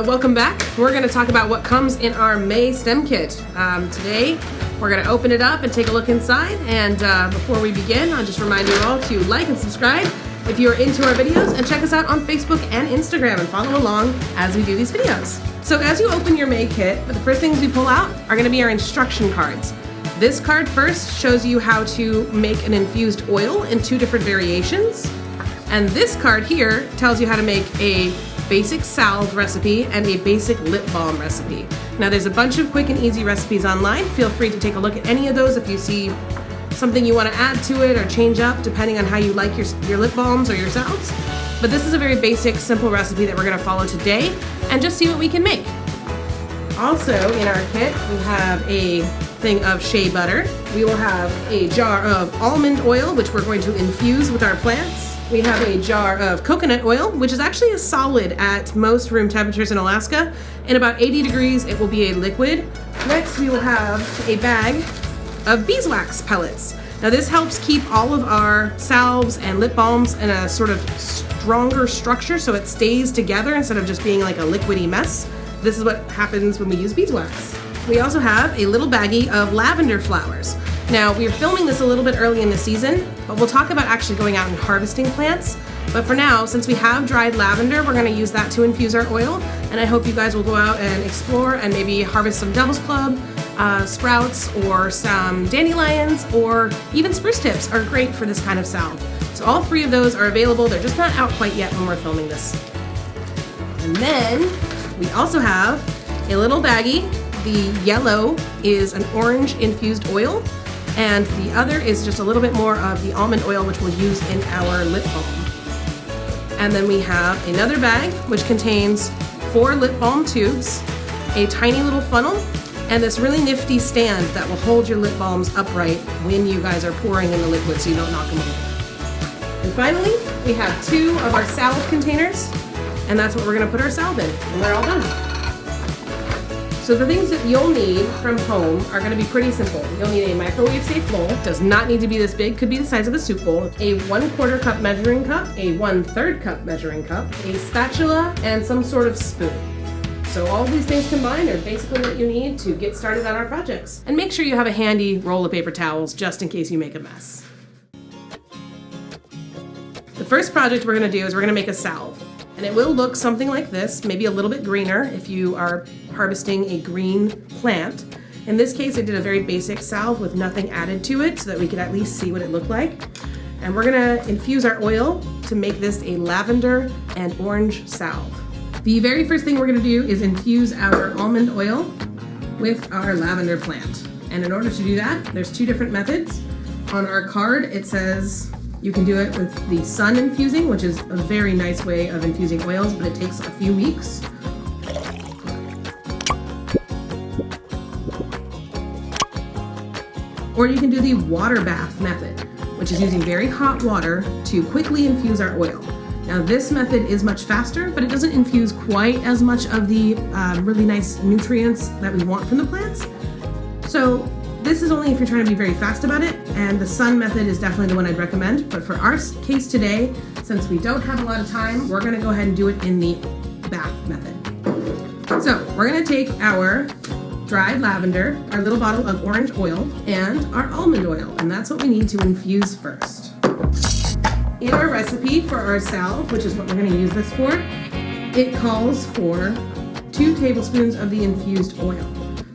Welcome back. We're going to talk about what comes in our May STEM kit. Today, we're going to open it up and take a look inside. And before we begin, I'll just remind you all to like and subscribe if you're into our videos, and check us out on Facebook and Instagram and follow along as we do these videos. So as you open your May kit, the first things we pull out are going to be our instruction cards. This card first shows you how to make an infused oil in 2 different variations. And this card here tells you how to make a basic salve recipe and a basic lip balm recipe. Now there's a bunch of quick and easy recipes online. Feel free to take a look at any of those if you see something you want to add to it or change up depending on how you like your lip balms or your salves. But this is a very basic, simple recipe that we're going to follow today and just see what we can make. Also in our kit, we have a thing of shea butter. We will have a jar of almond oil, which we're going to infuse with our plants. We have a jar of coconut oil, which is actually a solid at most room temperatures in Alaska. In about 80 degrees, it will be a liquid. Next, we will have a bag of beeswax pellets. Now this helps keep all of our salves and lip balms in a sort of stronger structure so it stays together instead of just being like a liquidy mess. This is what happens when we use beeswax. We also have a little baggie of lavender flowers. Now we're filming this a little bit early in the season, but we'll talk about actually going out and harvesting plants. But for now, since we have dried lavender, we're going to use that to infuse our oil. And I hope you guys will go out and explore and maybe harvest some Devil's Club, sprouts, or some dandelions, or even spruce tips are great for this kind of salve. So all 3 of those are available. They're just not out quite yet when we're filming this. And then we also have a little baggie. The yellow is an orange infused oil, and the other is just a little bit more of the almond oil, which we'll use in our lip balm. And then we have another bag, which contains 4 lip balm tubes, a tiny little funnel, and this really nifty stand that will hold your lip balms upright when you guys are pouring in the liquid so you don't knock them over. And finally, we have 2 of our salve containers, and that's what we're going to put our salve in when we're all done. So the things that you'll need from home are going to be pretty simple. You'll need a microwave safe bowl. Does not need to be this big, could be the size of a soup bowl. A 1/4 cup measuring cup, a 1/3 cup measuring cup, a spatula, and some sort of spoon. So all these things combined are basically what you need to get started on our projects. And make sure you have a handy roll of paper towels just in case you make a mess. The first project we're going to do is we're going to make a salve. And it will look something like this, maybe a little bit greener if you are harvesting a green plant. In this case, I did a very basic salve with nothing added to it so that we could at least see what it looked like. And we're gonna infuse our oil to make this a lavender and orange salve. The very first thing we're gonna do is infuse our almond oil with our lavender plant. And in order to do that, there's 2 different methods. On our card, it says you can do it with the sun infusing, which is a very nice way of infusing oils, but it takes a few weeks. Or you can do the water bath method, which is using very hot water to quickly infuse our oil. Now this method is much faster, but it doesn't infuse quite as much of the really nice nutrients that we want from the plants. So this is only if you're trying to be very fast about it, and the sun method is definitely the one I'd recommend. But for our case today, since we don't have a lot of time, we're gonna go ahead and do it in the bath method. So we're gonna take our dried lavender, our little bottle of orange oil, and our almond oil, and that's what we need to infuse first. In our recipe for our salve, which is what we're gonna use this for, it calls for 2 tablespoons of the infused oil.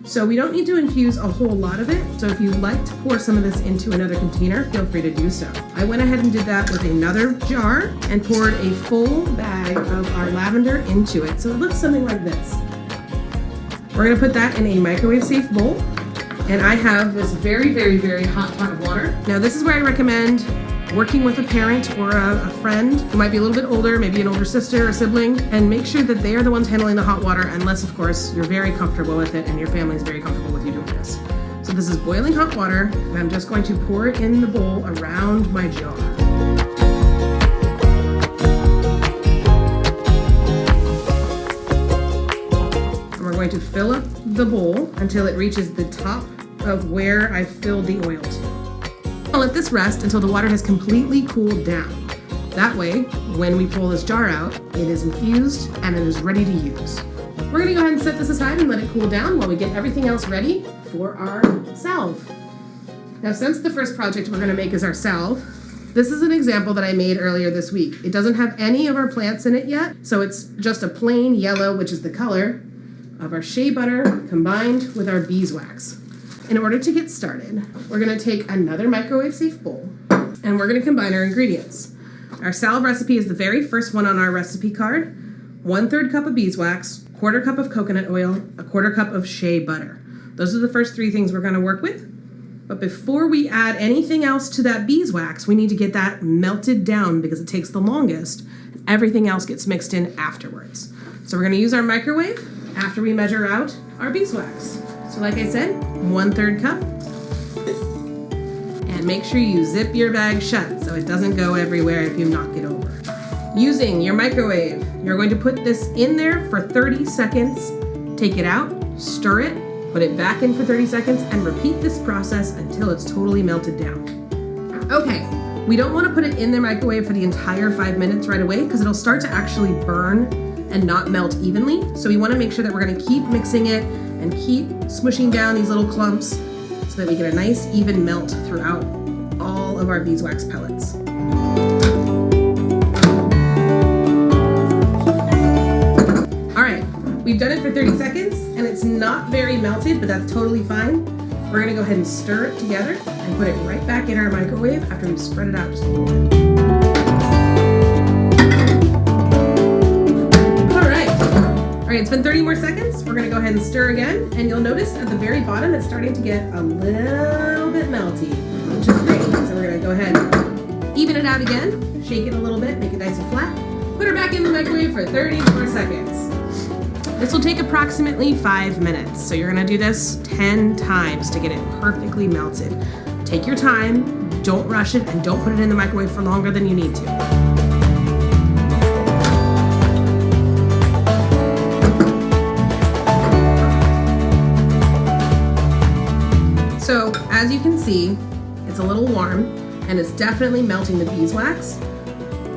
So we don't need to infuse a whole lot of it, so if you'd like to pour some of this into another container, feel free to do so. I went ahead and did that with another jar and poured a full bag of our lavender into it. So it looks something like this. We're gonna put that in a microwave safe bowl, and I have this very, very, very hot pot of water. Now this is where I recommend working with a parent or a friend who might be a little bit older, maybe an older sister or sibling, and make sure that they are the ones handling the hot water, unless of course you're very comfortable with it and your family is very comfortable with you doing this. So this is boiling hot water, and I'm just going to pour it in the bowl around my jar. And we're going to fill up the bowl until it reaches the top of where I filled the oil to. I'll let this rest until the water has completely cooled down. That way, when we pull this jar out, it is infused and it is ready to use. We're gonna go ahead and set this aside and let it cool down while we get everything else ready for our salve. Now, since the first project we're gonna make is our salve, this is an example that I made earlier this week. It doesn't have any of our plants in it yet, so it's just a plain yellow, which is the color of our shea butter combined with our beeswax. In order to get started, we're gonna take another microwave-safe bowl and we're gonna combine our ingredients. Our salve recipe is the very first one on our recipe card. 1/3 cup of beeswax, 1/4 cup of coconut oil, 1/4 cup of shea butter. Those are the first three things we're gonna work with. But before we add anything else to that beeswax, we need to get that melted down because it takes the longest. Everything else gets mixed in afterwards. So we're gonna use our microwave after we measure out our beeswax. So like I said, 1/3 cup. And make sure you zip your bag shut so it doesn't go everywhere if you knock it over. Using your microwave, you're going to put this in there for 30 seconds, take it out, stir it, put it back in for 30 seconds, and repeat this process until it's totally melted down. Okay, we don't want to put it in the microwave for the entire 5 minutes right away because it'll start to actually burn and not melt evenly. So we want to make sure that we're going to keep mixing it and keep smushing down these little clumps so that we get a nice even melt throughout all of our beeswax pellets. All right, we've done it for 30 seconds and it's not very melted, but that's totally fine. We're gonna go ahead and stir it together and put it right back in our microwave after we've spread it out just a little bit. All right, it's been 30 more seconds. We're gonna go ahead and stir again, and you'll notice at the very bottom it's starting to get a little bit melty, which is great. So we're gonna go ahead and even it out again, shake it a little bit, make it nice and flat, put her back in the microwave for 30 more seconds. This will take approximately 5 minutes, so you're gonna do this 10 times to get it perfectly melted. Take your time, don't rush it, and don't put it in the microwave for longer than you need to. So, as you can see, it's a little warm, and it's definitely melting the beeswax.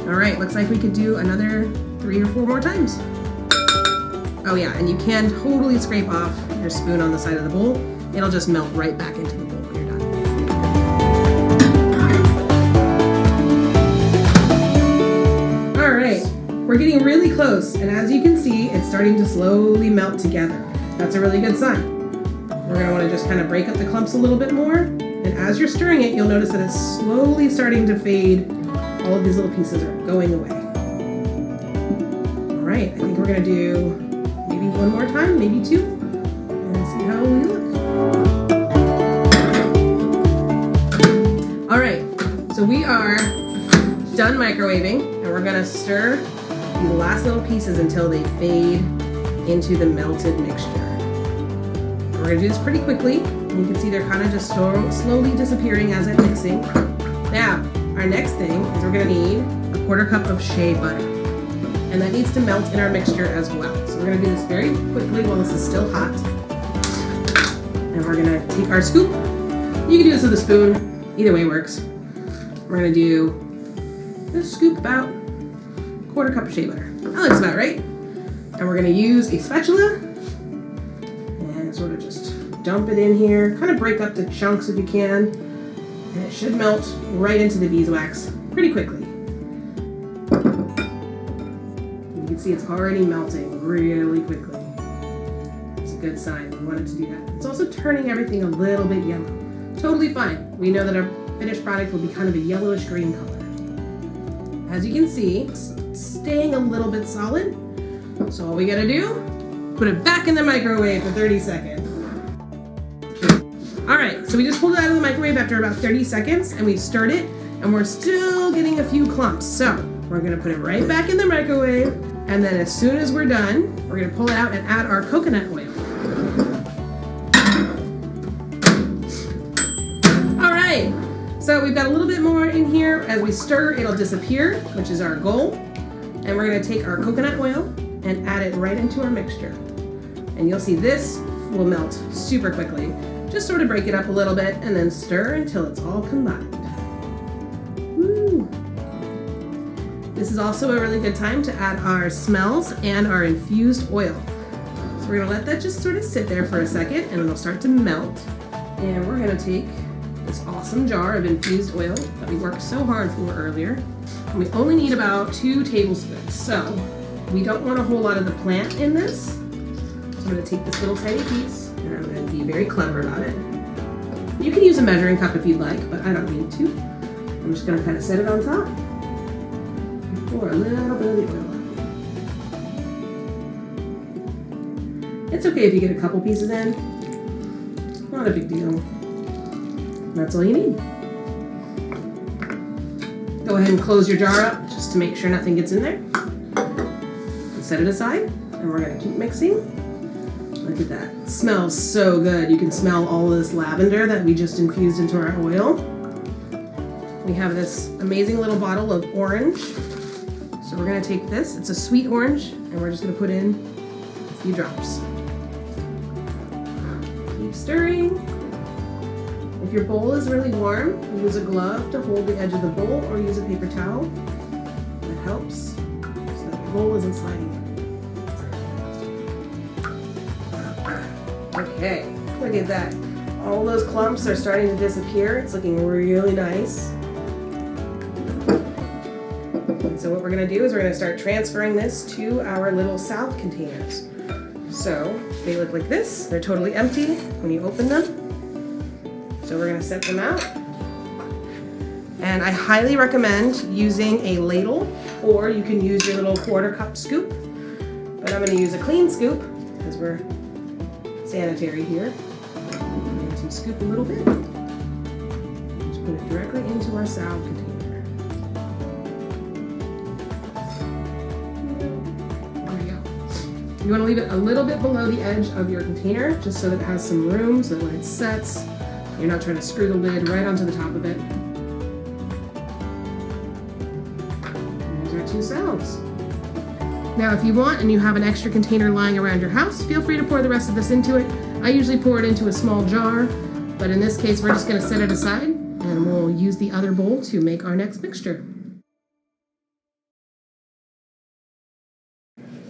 All right, looks like we could do another 3 or 4 more times. Oh yeah, and you can totally scrape off your spoon on the side of the bowl. It'll just melt right back into the bowl when you're done. All right, we're getting really close, and as you can see, it's starting to slowly melt together. That's a really good sign. We're gonna wanna just kind of break up the clumps a little bit more, and as you're stirring it, you'll notice that it's slowly starting to fade. All of these little pieces are going away. All right, I think we're gonna do maybe one more time, maybe 2, and see how we look. All right, so we are done microwaving, and we're gonna stir these last little pieces until they fade into the melted mixture. We're gonna do this pretty quickly, and you can see they're kind of just slowly disappearing as I'm mixing. Now, our next thing is we're gonna need 1/4 cup of shea butter, and that needs to melt in our mixture as well. So we're gonna do this very quickly while this is still hot. And we're gonna take our scoop. You can do this with a spoon, either way works. We're gonna do this scoop, about 1/4 cup of shea butter. That looks about right. And we're gonna use a spatula and sort of just dump it in here. Kind of break up the chunks if you can. And it should melt right into the beeswax pretty quickly. You can see it's already melting really quickly. It's a good sign. We want it to do that. It's also turning everything a little bit yellow. Totally fine. We know that our finished product will be kind of a yellowish green color. As you can see, it's staying a little bit solid. So all we gotta do, put it back in the microwave for 30 seconds. All right, so we just pulled it out of the microwave after about 30 seconds, and we've stirred it, and we're still getting a few clumps. So we're gonna put it right back in the microwave, and then as soon as we're done, we're gonna pull it out and add our coconut oil. All right, so we've got a little bit more in here. As we stir, it'll disappear, which is our goal. And we're gonna take our coconut oil and add it right into our mixture. And you'll see this will melt super quickly. Just sort of break it up a little bit and then stir until it's all combined. Woo. This is also a really good time to add our smells and our infused oil. So we're gonna let that just sort of sit there for a second and it'll start to melt. And we're gonna take this awesome jar of infused oil that we worked so hard for earlier. And we only need about 2 tablespoons. So we don't want a whole lot of the plant in this. So I'm gonna take this little tiny piece and I'm gonna be very clever about it. You can use a measuring cup if you'd like, but I don't need to. I'm just gonna kind of set it on top and pour a little bit of the oil on. It's okay if you get a couple pieces in. Not a big deal. That's all you need. Go ahead and close your jar up just to make sure nothing gets in there. And set it aside, and we're gonna keep mixing. Look at that. It smells so good. You can smell all of this lavender that we just infused into our oil. We have this amazing little bottle of orange. So we're gonna take this, it's a sweet orange, and we're just gonna put in a few drops. Keep stirring. If your bowl is really warm, use a glove to hold the edge of the bowl or use a paper towel. That helps so that the bowl isn't sliding. Okay, look at that. All those clumps are starting to disappear. It's looking really nice. And so what we're gonna do is we're gonna start transferring this to our little salve containers. So they look like this. They're totally empty when you open them. So we're gonna set them out. And I highly recommend using a ladle, or you can use your little 1/4 cup scoop. But I'm gonna use a clean scoop because we're sanitary here. I'm going to scoop a little bit. Just put it directly into our salve container. There we go. You want to leave it a little bit below the edge of your container just so that it has some room so that when it sets, you're not trying to screw the lid right onto the top of it. And there's our 2 salves. Now if you want and you have an extra container lying around your house, feel free to pour the rest of this into it. I usually pour it into a small jar, but in this case we're just going to set it aside and we'll use the other bowl to make our next mixture.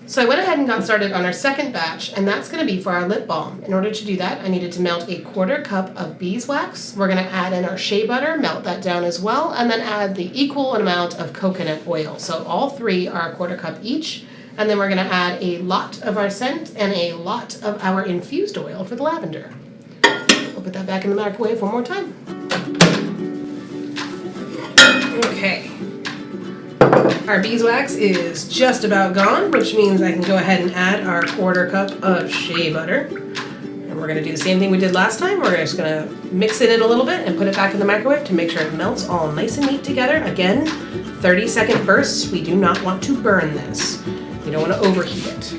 So I went ahead and got started on our second batch, and that's going to be for our lip balm. In order to do that, I needed to melt a 1/4 cup of beeswax. We're going to add in our shea butter, melt that down as well, and then add the equal amount of coconut oil. So all 3 are a 1/4 cup each. And then we're going to add a lot of our scent and a lot of our infused oil for the lavender. We'll put that back in the microwave one more time. Okay. Our beeswax is just about gone, which means I can go ahead and add our 1/4 cup of shea butter. And we're going to do the same thing we did last time. We're just going to mix it in a little bit and put it back in the microwave to make sure it melts all nice and neat together. Again, 30-second bursts. We do not want to burn this. We don't want to overheat it.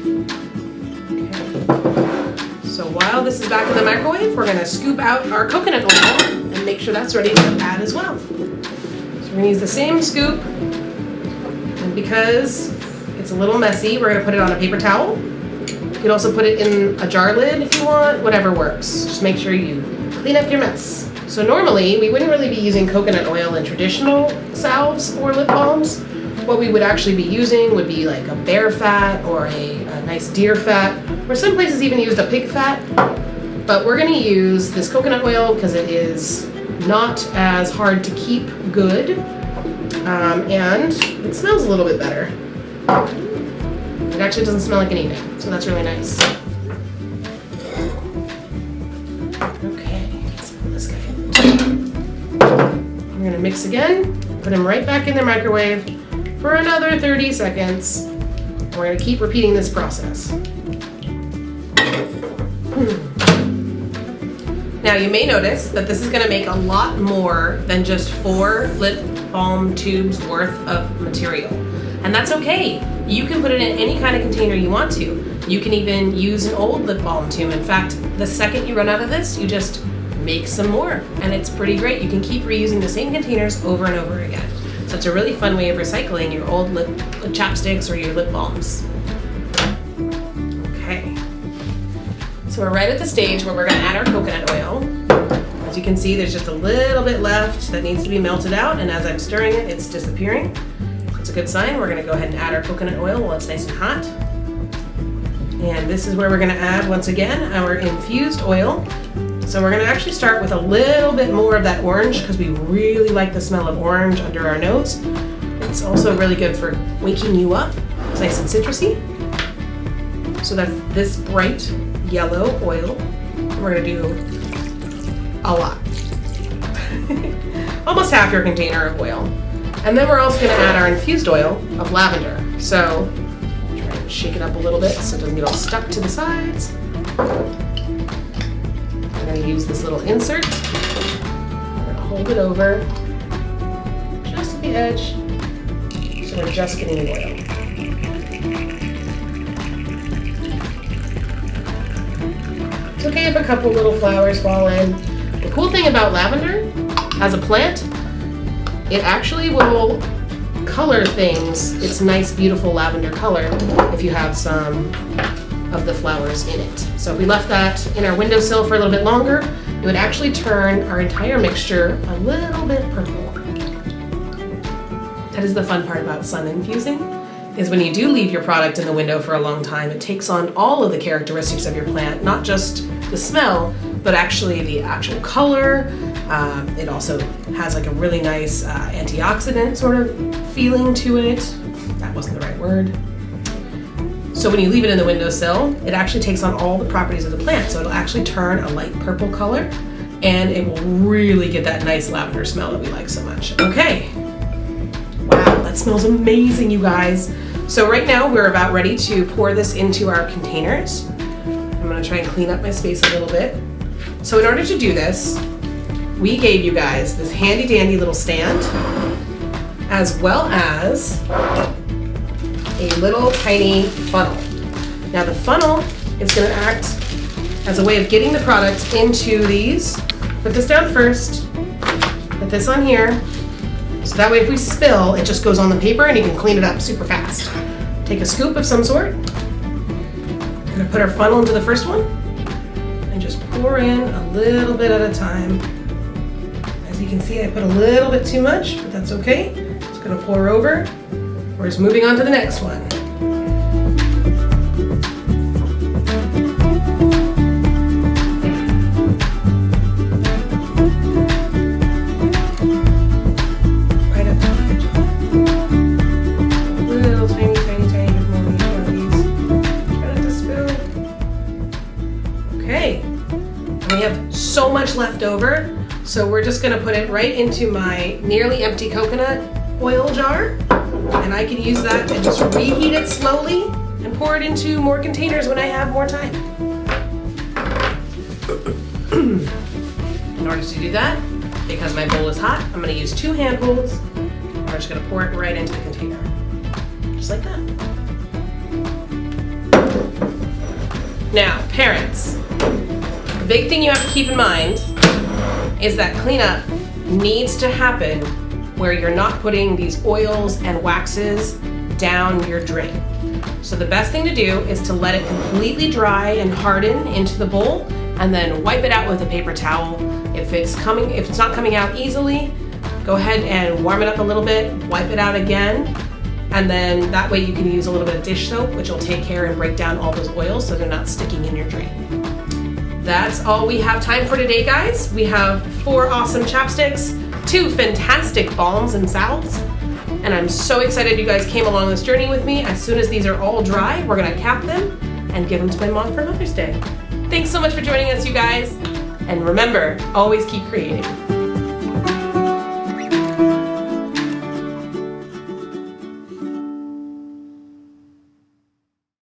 Okay. So while this is back in the microwave, we're going to scoop out our coconut oil and make sure that's ready to add as well. So we're going to use the same scoop, and because it's a little messy, we're going to put it on a paper towel. You can also put it in a jar lid if you want, whatever works. Just make sure you clean up your mess. So normally, we wouldn't really be using coconut oil in traditional salves or lip balms. What we would actually be using would be like a bear fat or a nice deer fat, or some places even used a pig fat. But we're going to use this coconut oil because it is not as hard to keep good, and it smells a little bit better. It actually doesn't smell like anything, so that's really nice. Okay, let's put this guy in. We're going to mix again, put him right back in the microwave for another 30 seconds. And we're going to keep repeating this process. Now you may notice that this is going to make a lot more than just 4 lip balm tubes worth of material. And that's okay. You can put it in any kind of container you want to. You can even use an old lip balm tube. In fact, the second you run out of this, you just make some more. And it's pretty great. You can keep reusing the same containers over and over again. So it's a really fun way of recycling your old lip chapsticks or your lip balms. Okay. So we're right at the stage where we're going to add our coconut oil. As you can see, there's just a little bit left that needs to be melted out, and as I'm stirring it, it's disappearing. It's a good sign. We're going to go ahead and add our coconut oil while it's nice and hot. And this is where we're gonna add, once again, our infused oil. So we're gonna actually start with a little bit more of that orange because we really like the smell of orange under our nose. It's also really good for waking you up. It's nice and citrusy. So that's this bright yellow oil. We're gonna do a lot. Almost half your container of oil. And then we're also gonna add our infused oil of lavender. So try and shake it up a little bit so it doesn't get all stuck to the sides. I'm gonna use this little insert. I'm gonna hold it over just at the edge. So we're just getting the oil. It's okay if a couple little flowers fall in. The cool thing about lavender as a plant, it actually will color things its nice, beautiful lavender color if you have some of the flowers in it. So if we left that in our windowsill for a little bit longer, it would actually turn our entire mixture a little bit purple. That is the fun part about sun infusing, is when you do leave your product in the window for a long time, it takes on all of the characteristics of your plant, not just the smell, but actually the actual color. It also has like a really nice antioxidant sort of feeling to it. That wasn't the right word. So when you leave it in the windowsill, it actually takes on all the properties of the plant. So it'll actually turn a light purple color, and it will really get that nice lavender smell that we like so much. Okay. Wow, that smells amazing, you guys. So right now we're about ready to pour this into our containers. I'm gonna try and clean up my space a little bit. So in order to do this, we gave you guys this handy dandy little stand, as well as a little tiny funnel. Now the funnel is gonna act as a way of getting the product into these. Put this down first, put this on here, so that way if we spill, it just goes on the paper and you can clean it up super fast. Take a scoop of some sort. We're gonna put our funnel into the first one and just pour in a little bit at a time. As you can see, I put a little bit too much, but that's okay. Just gonna pour over. We're just moving on to the next one. Right up top. Little tiny, tiny, tiny bit more than each one of these. Try not to spill. Okay. And we have so much left over, so we're just gonna put it right into my nearly empty coconut oil jar. And I can use that and just reheat it slowly and pour it into more containers when I have more time. In order to do that, because my bowl is hot, I'm going to use 2 hand holds. And we're just going to pour it right into the container. Just like that. Now, parents, the big thing you have to keep in mind is that cleanup needs to happen where you're not putting these oils and waxes down your drain. So the best thing to do is to let it completely dry and harden into the bowl, and then wipe it out with a paper towel. If it's not coming out easily, go ahead and warm it up a little bit, wipe it out again, and then that way you can use a little bit of dish soap, which will take care and break down all those oils so they're not sticking in your drain. That's all we have time for today, guys. We have 4 awesome chapsticks, 2 fantastic balms and salves, and I'm so excited you guys came along this journey with me. As soon as these are all dry, we're gonna cap them and give them to my mom for Mother's Day. Thanks so much for joining us, you guys, and remember, always keep creating.